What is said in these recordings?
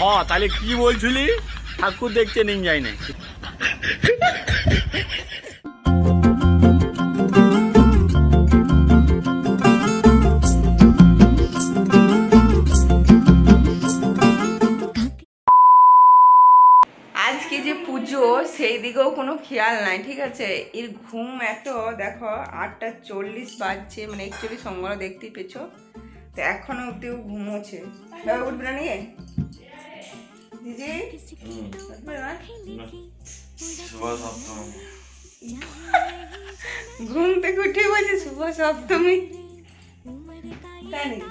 হ্যাঁ তাহলে কি বলছিলি? ঠাকুর দেখতে নিয়ে যাই না। আজকে যে পুজো সেই দিকেও কোনো খেয়াল নাই, ঠিক আছে। এর ঘুম এত, দেখো 8:40 বাজছে, মানে 41 সংগ্রহ দেখতেই পেছো, তো এখনো অব্দিও ঘুমোচ্ছে। উঠবে না নিয়ে দিদি? ঘুম থেকে উঠে বলছে শুভ সপ্তমী, তাই নাকি?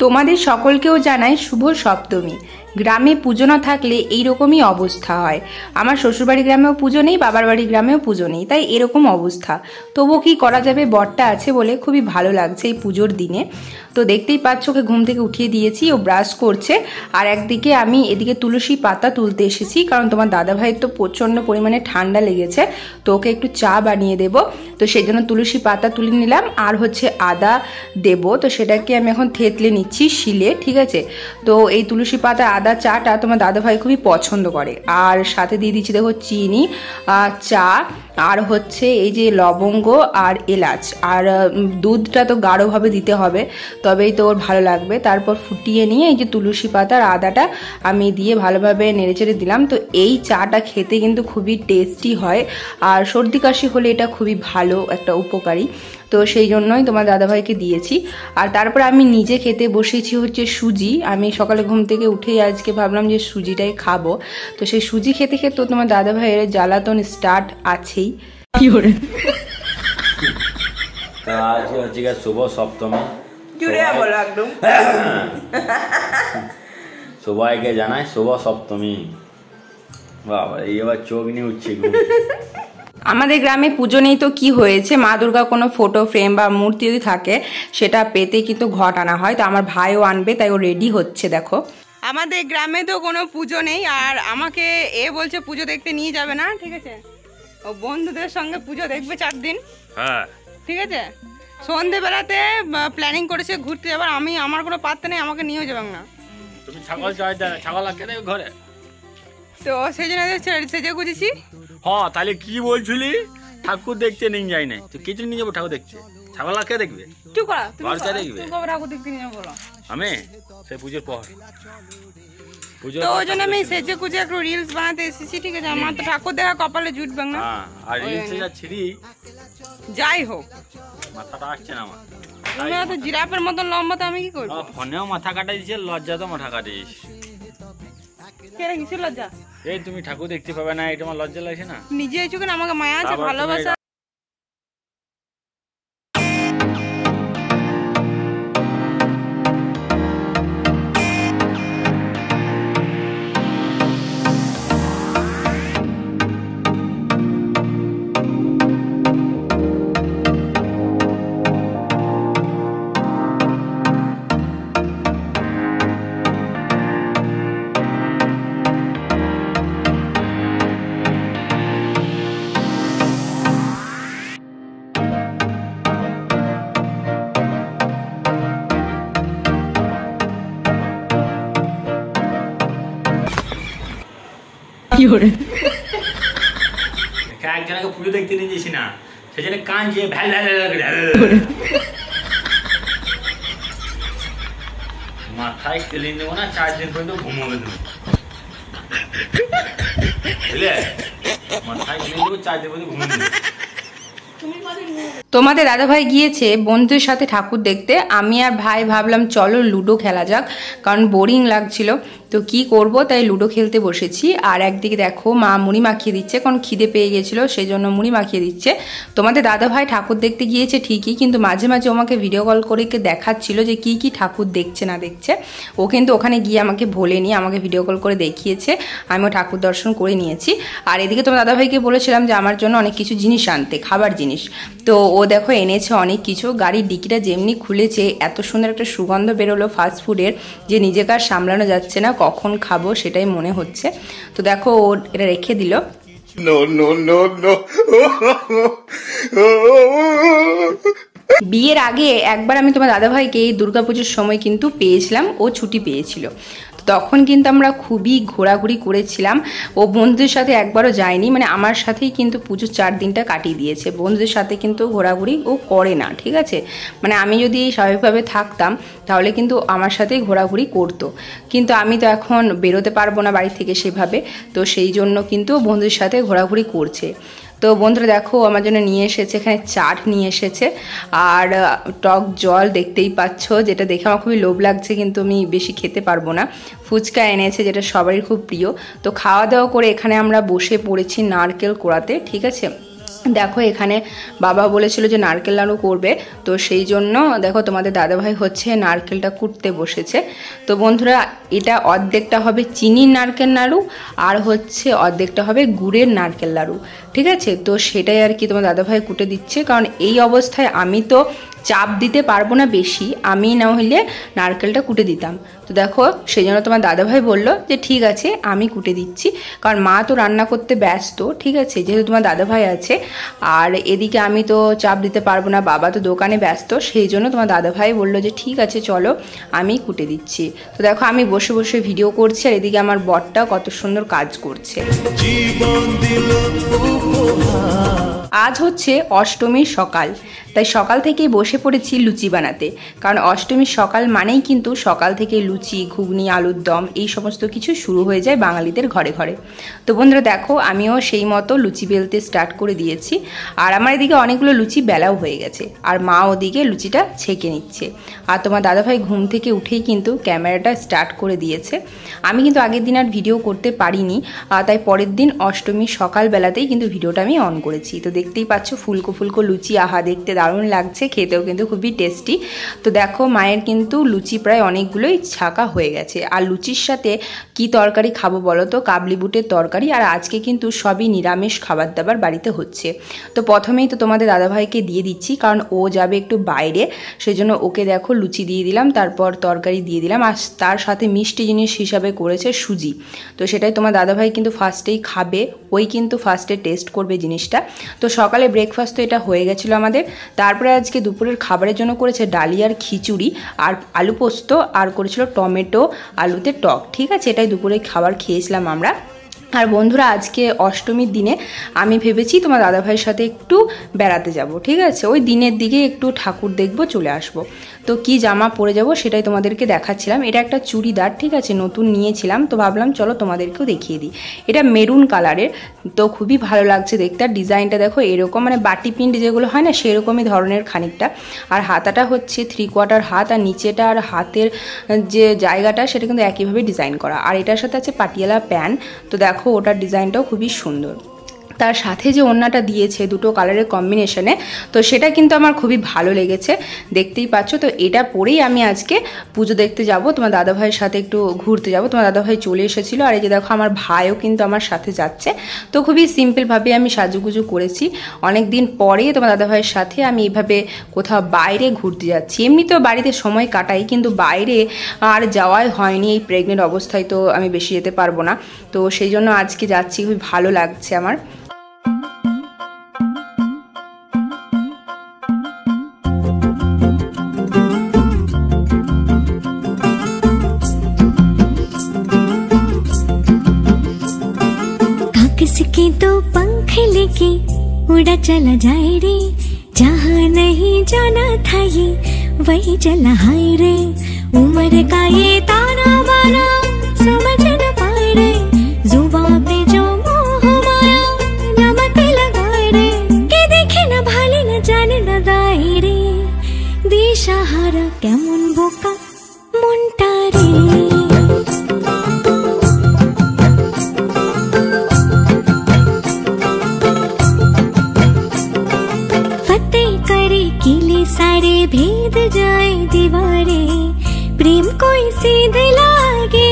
তোমাদের সকলকেও জানাই শুভ সপ্তমী। গ্রামে পুজো না থাকলে এইরকমই অবস্থা হয়। আমার শ্বশুরবাড়ি গ্রামেও পুজো নেই, বাবার বাড়ি গ্রামেও পুজো নেই, তাই এরকম অবস্থা। তবুও কি করা যাবে, বরটা আছে বলে খুবই ভালো লাগছে এই পুজোর দিনে। তো দেখতেই পাচ্ছ, ওকে ঘুম থেকে উঠিয়ে দিয়েছি, ও ব্রাশ করছে। আর একদিকে আমি এদিকে তুলসী পাতা তুলতে এসেছি, কারণ তোমার দাদাভাইয়ের তো প্রচণ্ড পরিমাণে ঠান্ডা লেগেছে, তো ওকে একটু চা বানিয়ে দেবো। তো সেই জন্য তুলসী পাতা তুলে নিলাম, আর হচ্ছে আদা দেবো, তো সেটাকে আমি এখন থেতলে নিচ্ছি শিলে, ঠিক আছে। তো এই তুলসী পাতা আদা চাটা তোমার দাদাভাই খুবই পছন্দ করে। আর সাথে দিয়ে দিচ্ছি দেখো চিনি, চা, আর হচ্ছে এই যে লবঙ্গ আর এলাচ, আর দুধটা তো গাঢ়ভাবে দিতে হবে, তবেই তো ওর ভালো লাগবে। তারপর ফুটিয়ে নিয়ে এই যে তুলসী পাতা আর আদাটা আমি দিয়ে ভালোভাবে নেড়েচেড়ে দিলাম। তো এই চাটা খেতে কিন্তু খুবই টেস্টি হয়, আর সর্দি কাশি হলে এটা খুবই ভালো একটা উপকারী, তো সেই জন্যই তোমার দাদাভাইকে দিয়েছি। আর তারপর আমি নিজে খেতে বসেছি হচ্ছে সুজি। আমি সকালে ঘুম থেকে উঠেই আজকে ভাবলাম যে সুজিটাই খাবো, তো সেই সুজি খেতে খেতে তোমার দাদাভাইয়ের জ্বালাতন স্টার্ট আছেই। কি করে আজ হচ্ছে শুভ সপ্তমী, জুড়ে বলো একদম। সবাইকে জানাই শুভ সপ্তমী। বাবা এবার চোখ নিয়ে উঠছে। আমাদের গ্রামে পুজো নেই তো কি হয়েছে, মা দুর্গা কোনো ফটো ফ্রেম বা মূর্তি যদি থাকে সেটা পেতে কিন্তু ঘট আনা হয়, তো আমার ভাইও আনবে, তাই ও রেডি হচ্ছে। দেখো আমাদের গ্রামে তো কোনো পুজো নেই, আর আমাকে এ বলছে পুজো দেখতে নিয়ে যাবে না, ঠিক আছে। ও বন্ধুদের সঙ্গে পুজো দেখবে 4 দিন, হ্যাঁ ঠিক আছে। সন্ধেবেলাতে প্ল্যানিং করেছে ঘুরতে যাবার, আমি আমার কোনো পাত্তা নেই, আমাকে নিয়েও যাবেন না। তুমি ছাগল চাই, ছাগল লাগে না ঘরে, তো সেই জন্য সেজে গুজেছি। হ্যাঁ তাহলে কি বলছিলি? ঠাকুর দেখতে নিয়ে যাই না, তো কিছু নিয়ে যাবো ঠাকুর দেখতে? ছাগল কে দেখবে? চুপ করা, তুমি দেখবে ঠাকুর দেখতে নিয়ে যাবো বলো। আমি সেই পুজোর পর তো ওই জন্য আমি সেজে গুজে একটু রিলস বানাতে এসেছি, ঠিক আছে। আমার তো ঠাকুর দেখা কপালে জুটবে না। আর রিলসে যা ছিড়ি, যাই হোক মাথাটা আসছে না আমার। তুমি তো জিরাফের মতন লম্বা, তো আমি কি করব? ফোনেও মাথা কাটা দিয়েছে, লজ্জা তো মাথা কাটিস। কেন কিসের লজ্জা? এই তুমি ঠাকুর দেখতে পাবে না, এটা আমার লজ্জা লাগছে না? নিজে এসে কেন, আমাকে মায়া আছে, ভালোবাসা। একজনকে পুজো দেখতে নিয়ে যাচ্ছি না, সেজন্য কাঁদছে, মাথায় তেলে দেবো না, 4 দিন পর্যন্ত ঘুমোবে তুমি, বুঝলে? মাথায় তেলে দেবো, 4 দিন পর্যন্ত ঘুমোবে। তোমাদের দাদাভাই গিয়েছে বন্ধুদের সাথে ঠাকুর দেখতে, আমি আর ভাই ভাবলাম চলো লুডো খেলা যাক, কারণ বোরিং লাগছিল। তো কি করব, তাই লুডো খেলতে বসেছি। আর একদিকে দেখো মা মুড়ি মাখিয়ে দিচ্ছে, কারণ খিদে পেয়ে গেছিল, সেই জন্য মুড়ি মাখিয়ে দিচ্ছে। তোমাদের দাদাভাই ঠাকুর দেখতে গিয়েছে ঠিকই, কিন্তু মাঝে মাঝে আমাকে ভিডিও কল করে দেখাচ্ছিল যে কি কি ঠাকুর দেখছে না দেখছে। ও কিন্তু ওখানে গিয়ে আমাকে ভোলেনি, আমাকে ভিডিও কল করে দেখিয়েছে, আমিও ঠাকুর দর্শন করে নিয়েছি। আর এদিকে তোমার দাদাভাইকে বলেছিলাম যে আমার জন্য অনেক কিছু জিনিস আনতে, খাবার জিনিস, তো ও দেখো এনেছে অনেক কিছু। গাড়ির ডিকিটা যেমনি খুলেছে, এত সুন্দর একটা সুগন্ধ বেরোলো ফাস্টফুডের, যে নিজেকে আর সামলানো যাচ্ছে না, কখন খাবো সেটাই মনে হচ্ছে। তো দেখো ও এটা রেখে দিল। No, no, no, no. বিয়ের আগে একবার আমি তোমার দাদাভাইকে এই দুর্গাপুজোর সময় কিন্তু পেয়েছিলাম, ও ছুটি পেয়েছিল, তখন কিন্তু আমরা খুবই ঘোরাঘুরি করেছিলাম। ও বন্ধুদের সাথে একবারও যায়নি, মানে আমার সাথেই কিন্তু পুজোর 4 দিনটা কাটিয়ে দিয়েছে। বন্ধুদের সাথে কিন্তু ঘোরাঘুরি ও করে না, ঠিক আছে। মানে আমি যদি স্বাভাবিকভাবে থাকতাম তাহলে কিন্তু আমার সাথেই ঘোরাঘুরি করতো, কিন্তু আমি তো এখন বেরোতে পারবো না বাড়ি থেকে সেভাবে, তো সেই জন্য কিন্তু বন্ধুদের সাথে ঘোরাঘুরি করছে। তো বন্ধুরা দেখো আমার জন্য নিয়ে এসেছে, এখানে চাট নিয়ে এসেছে আর টক জল দেখতেই পাচ্ছ, যেটা দেখে আমার খুবই লোভ লাগছে, কিন্তু আমি বেশি খেতে পারবো না। ফুচকা এনেছে, যেটা সবারই খুব প্রিয়। তো খাওয়া দাওয়া করে এখানে আমরা বসে পড়েছি নারকেল কোড়াতে, ঠিক আছে। দেখো এখানে বাবা বলেছিল যে নারকেল নাড়ু করবে, তো সেই জন্য দেখো তোমাদের দাদাভাই হচ্ছে নারকেলটা কুটতে বসেছে। তো বন্ধুরা এটা অর্ধেকটা হবে চিনির নারকেল নাড়ু আর হচ্ছে অর্ধেকটা হবে গুড়ের নারকেল নাড়ু, ঠিক আছে। তো সেটাই আর কি তোমার দাদাভাই কুটে দিচ্ছে, কারণ এই অবস্থায় আমি তো চাপ দিতে পারবো না বেশি, আমি না হলে নারকেলটা কুটে দিতাম। তো দেখো সেই জন্য তোমার দাদাভাই বললো যে ঠিক আছে আমি কুটে দিচ্ছি, কারণ মা তো রান্না করতে ব্যস্ত, ঠিক আছে, যেহেতু তোমার দাদাভাই আছে। আর এদিকে আমি তো চাপ দিতে পারবো না, বাবা তো দোকানে ব্যস্ত, সেই জন্য তোমার দাদাভাই বললো যে ঠিক আছে চলো আমি কুটে দিচ্ছি। তো দেখো আমি বসে বসে ভিডিও করছি, আর এদিকে আমার বরটা কত সুন্দর কাজ করছে। আজ হচ্ছে অষ্টমীর সকাল, তাই সকাল থেকেই বসে পড়েছি লুচি বানাতে, কারণ অষ্টমীর সকাল মানেই কিন্তু সকাল থেকে লুচি, ঘুগনি, আলুর দম এই সমস্ত কিছু শুরু হয়ে যায় বাঙালিদের ঘরে ঘরে। তো বন্ধুরা দেখো আমিও সেই মতো লুচি বেলতে স্টার্ট করে দিয়েছি, আর আমার এদিকে অনেকগুলো লুচি বেলাও হয়ে গেছে, আর মা ওদিকে লুচিটা ছেঁকে নিচ্ছে। আর তোমার দাদাভাই ঘুম থেকে উঠেই কিন্তু ক্যামেরাটা স্টার্ট করে দিয়েছে। আমি কিন্তু আগের দিন আর ভিডিও করতে পারিনি, তাই পরের দিন অষ্টমীর সকালবেলাতেই কিন্তু ভিডিওটা আমি অন করেছি। তো দেখতেই পাচ্ছ ফুলকো ফুলকো লুচি, আহা দেখতে দারুণ লাগছে, খেতেও কিন্তু খুবই টেস্টি। তো দেখো মায়ের কিন্তু লুচি প্রায় অনেকগুলোই ছাকা হয়ে গেছে। আর লুচির সাথে কি তরকারি খাবো বলো তো? কাবলি বুটের তরকারি। আর আজকে কিন্তু সবই নিরামিষ খাবার দাবার বাড়িতে হচ্ছে। তো প্রথমেই তো তোমাদের দাদাভাইকে দিয়ে দিচ্ছি, কারণ ও যাবে একটু বাইরে, সেজন্য ওকে দেখো লুচি দিয়ে দিলাম, তারপর তরকারি দিয়ে দিলাম, আর তার সাথে মিষ্টি জিনিস হিসাবে করেছে সুজি। তো সেটাই তোমার দাদাভাই কিন্তু ফার্স্টেই খাবে, ওই কিন্তু ফার্স্টে টেস্ট করবে জিনিসটা। তো সকালে ব্রেকফাস্ট তো এটা হয়ে গেছিলো আমাদের। তারপরে আজকে দুপুরের খাবারের জন্য করেছে ডালি আর খিচুড়ি আর আলু পোস্ত, আর করেছিল টমেটো আলুতে টক, ঠিক আছে। এটাই দুপুরে খাবার খেয়েছিলাম আমরা। আর বন্ধুরা আজকে অষ্টমীর দিনে আমি ভেবেছি তোমার দাদাভাইয়ের সাথে একটু বেড়াতে যাব, ঠিক আছে। ওই দিনের দিকে একটু ঠাকুর দেখবো, চলে আসব। তো কি জামা পরে যাব সেটাই তোমাদেরকে দেখাচ্ছিলাম। এটা একটা চুড়িদার, ঠিক আছে, নতুন নিয়েছিলাম, তো ভাবলাম চলো তোমাদেরকেও দেখিয়ে দিই। এটা মেরুন কালারের, তো খুবই ভালো লাগছে দেখতে। আর ডিজাইনটা দেখো এরকম, মানে বাটি প্রিন্ট যেগুলো হয় না সেরকমই ধরনের খানিকটা। আর হাতাটা হচ্ছে 3/4 হাত, আর নিচেটা আর হাতের যে জায়গাটা সেটা কিন্তু একইভাবে ডিজাইন করা। আর এটার সাথে আছে পাটিয়ালা প্যান্ট। তো দেখো ওটার ডিজাইনটাও খুবই সুন্দর। তার সাথে যে ওড়নাটা দিয়েছে দুটো কালারের কম্বিনেশনে, তো সেটা কিন্তু আমার খুবই ভালো লেগেছে, দেখতেই পাচ্ছ। তো এটা পরেই আমি আজকে পুজো দেখতে যাব, তোমার দাদাভাইয়ের সাথে একটু ঘুরতে যাব। তোমার দাদাভাই চলে এসেছিলো, আর এই যে দেখো আমার ভাইও কিন্তু আমার সাথে যাচ্ছে। তো খুবই সিম্পলভাবে আমি সাজুগুজু করেছি, অনেক দিন পরে তোমার দাদাভাইয়ের সাথে আমি এইভাবে কোথাও বাইরে ঘুরতে যাচ্ছি। এমনি তো বাড়িতে সময় কাটাই, কিন্তু বাইরে আর যাওয়াই হয়নি, এই প্রেগনেন্ট অবস্থায় তো আমি বেশি যেতে পারবো না। তো সেই জন্য আজকে যাচ্ছি, খুবই ভালো লাগছে আমার। किसके तो पंख लेके उड़ा चला जाए रे, जहाँ नहीं जाना था ये वही चला हाय रे। उम्र का ये ताना बाना समझ न पाए रे, जुबान पे जो मोह माया नमक लगाए रे, के देखे न भाले न जाने न दाए रे, दिशाहारा केमन बोका मुंटा रे। सारे भेद जाए दीवारे, प्रेम कोई सीधे लागे।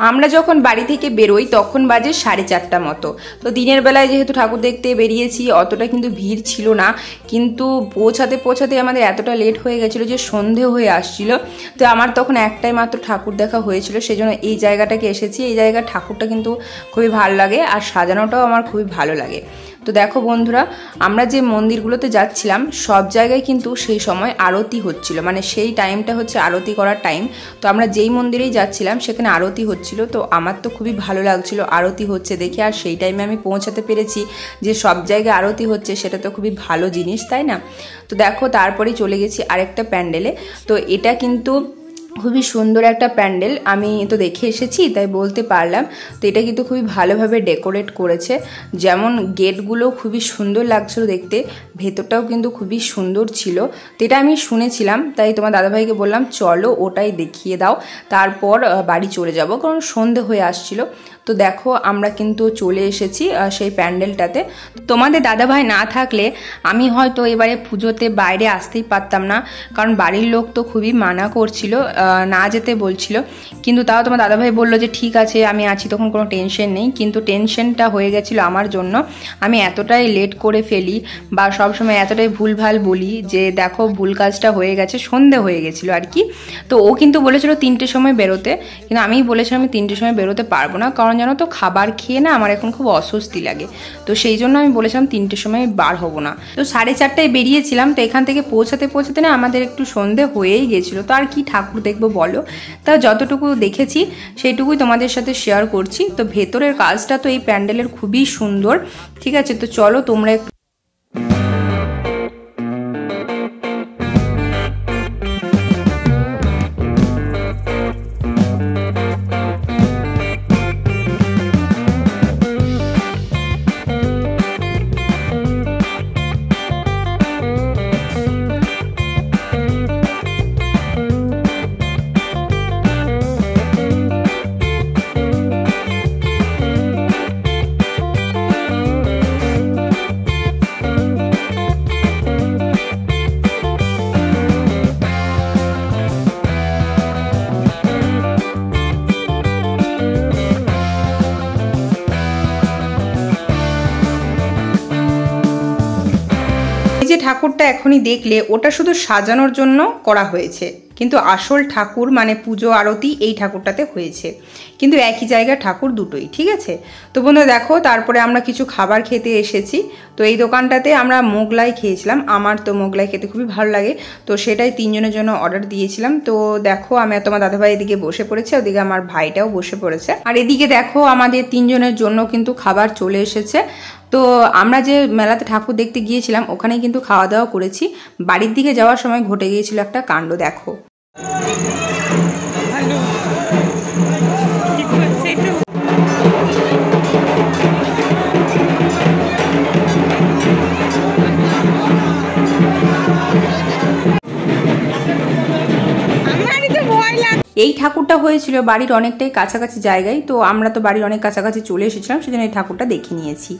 আমরা যখন বাড়ি থেকে বেরোই তখন বাজে 4:30 মতো। তো দিনের বেলায় যেহেতু ঠাকুর দেখতে বেরিয়েছি অতটা কিন্তু ভিড় ছিল না, কিন্তু পৌঁছাতে আমাদের এতটা লেট হয়ে গেছিলো যে সন্ধে হয়ে আসছিল। তো আমার তখন একটাই মাত্র ঠাকুর দেখা হয়েছিল, সেজন্য এই জায়গাটাকে এসেছি। এই জায়গার ঠাকুরটা কিন্তু খুবই ভালো লাগে, আর সাজানোটাও আমার খুবই ভালো লাগে। তো দেখো বন্ধুরা, আমরা যে মন্দিরগুলোতে যাচ্ছিলাম সব জায়গায় কিন্তু সেই সময় আরতি হচ্ছিল, মানে সেই টাইমটা হচ্ছে আরতি করার টাইম। তো আমরা যেই মন্দিরেই যাচ্ছিলাম সেখানে আরতি হচ্ছিল, তো আমার তো খুবই ভালো লাগছিল আরতি হচ্ছে দেখে। আর সেই টাইমে আমি পৌঁছাতে পেরেছি, যে সব জায়গায় আরতি হচ্ছে সেটা তো খুবই ভালো জিনিস, তাই না? তো দেখো তারপরেই চলে গেছি আরেকটা প্যান্ডেলে। তো এটা কিন্তু খুবই সুন্দর একটা প্যান্ডেল, আমি তো দেখে এসেছি তাই বলতে পারলাম। তো এটা কিন্তু খুবই ভালোভাবে ডেকোরেট করেছে, যেমন গেটগুলো খুবই সুন্দর লাগছিল দেখতে, ভেতরটাও কিন্তু খুবই সুন্দর ছিল। তো এটা আমি শুনেছিলাম, তাই তোমার দাদাভাইকে বললাম চলো ওটাই দেখিয়ে দাও, তারপর বাড়ি চলে যাব, কারণ সন্ধে হয়ে আসছিল। তো দেখো আমরা কিন্তু চলে এসেছি সেই প্যান্ডেলটাতে। তোমাদের দাদাভাই না থাকলে আমি হয়তো এবারে পুজোতে বাইরে আসতেই পারতাম না, কারণ বাড়ির লোক তো খুবই মানা করছিল, না যেতে বলছিল। কিন্তু তাও তোমার দাদাভাই বললো যে ঠিক আছে আমি আছি, তখন কোনো টেনশন নেই। কিন্তু টেনশনটা হয়ে গেছিলো আমার জন্য, আমি এতটাই লেট করে ফেলি বা সবসময় এতটাই ভুলভাল বলি যে দেখো ভুল কাজটা হয়ে গেছে, সন্ধে হয়ে গেছিলো আর কি। তো ও কিন্তু বলেছিল 3টের সময় বেরোতে, কিন্তু আমি বলেছিলাম আমি 3টের সময় বেরোতে পারবো না, কারণ জানো তো খাবার খেয়ে না আমার এখন খুব অস্বস্তি লাগে। তো সেই জন্য আমি বলেছিলাম 3টের সময় বার হবো না। তো 4:30টায় বেরিয়েছিলাম। তো এখান থেকে পৌঁছাতে না আমাদের একটু সন্ধে হয়েই গেছিলো। তো আর কি ঠাকুর দেখবো বলো, তা যতটুকু দেখেছি সেইটুকুই তোমাদের সাথে শেয়ার করছি। তো ভেতরের কাজটা তো এই প্যান্ডেলের খুবই সুন্দর, ঠিক আছে? তো চলো তোমরা যে ঠাকুরটা এখনই দেখলে ওটা শুধু সাজানোর জন্য করা হয়েছে, কিন্তু আসল ঠাকুর মানে পুজো আরতি এই ঠাকুরটাতে হয়েছে, কিন্তু একই জায়গায় ঠাকুর দুটোই, ঠিক আছে? তো বন্ধুরা দেখো তারপরে আমরা কিছু খাবার খেতে এসেছি। তো এই দোকানটাতে আমরা মোগলাই খেয়েছিলাম, আমার তো মোগলাই খেতে খুবই ভালো লাগে, তো সেটাই 3 জনের জন্য অর্ডার দিয়েছিলাম। তো দেখো আমি আর তোমার দাদাভাই এদিকে বসে পড়েছে, ওদিকে আমার ভাইটাও বসে পড়েছে, আর এদিকে দেখো আমাদের 3 জনের জন্য কিন্তু খাবার চলে এসেছে। তো আমরা যে মেলাতে ঠাকুর দেখতে গিয়েছিলাম ওখানেই কিন্তু খাওয়া দাওয়া করেছি। বাড়ির দিকে যাওয়ার সময় ঘটে গিয়েছিল একটা কাণ্ড, দেখো। এই ঠাকুরটা হয়েছিল বাড়ির অনেকটাই কাছাকাছি জায়গায়, তো আমরা তো বাড়ির অনেক কাছাকাছি চলে এসেছিলাম, সেজন্য এই ঠাকুরটা দেখে নিয়েছি।